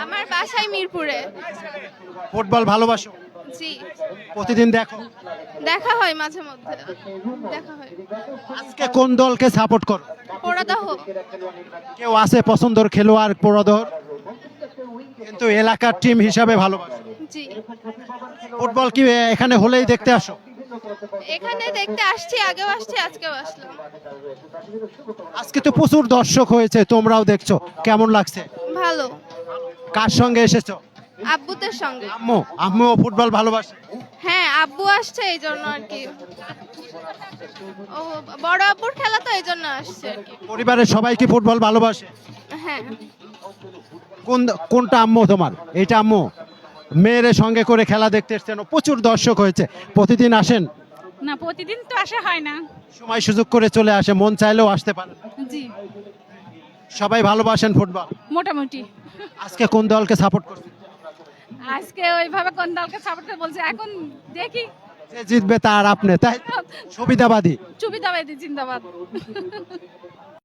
আমার বাসায় মিরপুরে। ফুটবল ভালোবাসো? জি, প্রতিদিন দেখো? দেখা হয় মাঝে মধ্যে, দেখা হয়। আজকে কোন দলকে সাপোর্ট করো? পোড়াদাহ। কেউ আছে পছন্দের খেলোয়াড় পোড়াদর? কিন্তু এলাকার টিম হিসাবে ভালোবাসো। জি, ফুটবল কি এখানে হলেই দেখতে আসো? এখানে দেখতে আসছি, আগেও আসছি, আজকেও আসলাম। আজকে তো প্রচুর দর্শক হয়েছে, তোমরাও দেখছো, কেমন লাগছে? ভালো। কার সঙ্গে এসেছো? আব্বুদের সঙ্গে। আম্মু? আম্মুও ফুটবল ভালোবাসে? হ্যাঁ, আব্বু আসছে এই জন্য আর কি। ও বড় আব্বুর খেলা তো এই জন্য আসছে আর কি। পরিবারের সবাই কি ফুটবল ভালোবাসে? হ্যাঁ, কোনটা আম্মু তোমার? এটা আম্মু? মেয়ের সঙ্গে করে খেলা দেখতে এসছেন, প্রচুর দর্শক হয়েছে, প্রতিদিন আসেন? না, প্রতিদিন তো আসা হয় না। সময় সুযোগ করে চলে আসে, মন চাইলেও আসতে পারে? জি, সবাই ভালোবাসেন ফুটবল? মোটামুটি। আজকে কোন দলকে সাপোর্ট করছেন? আজকে ওইভাবে কোন দলকে সাপোর্ট করে বলছে, এখন দেখি। যে জিতবে তার আপনি, তাই সুবিধাবাদী? সুবিধাবাদী জিন্দাবাদ।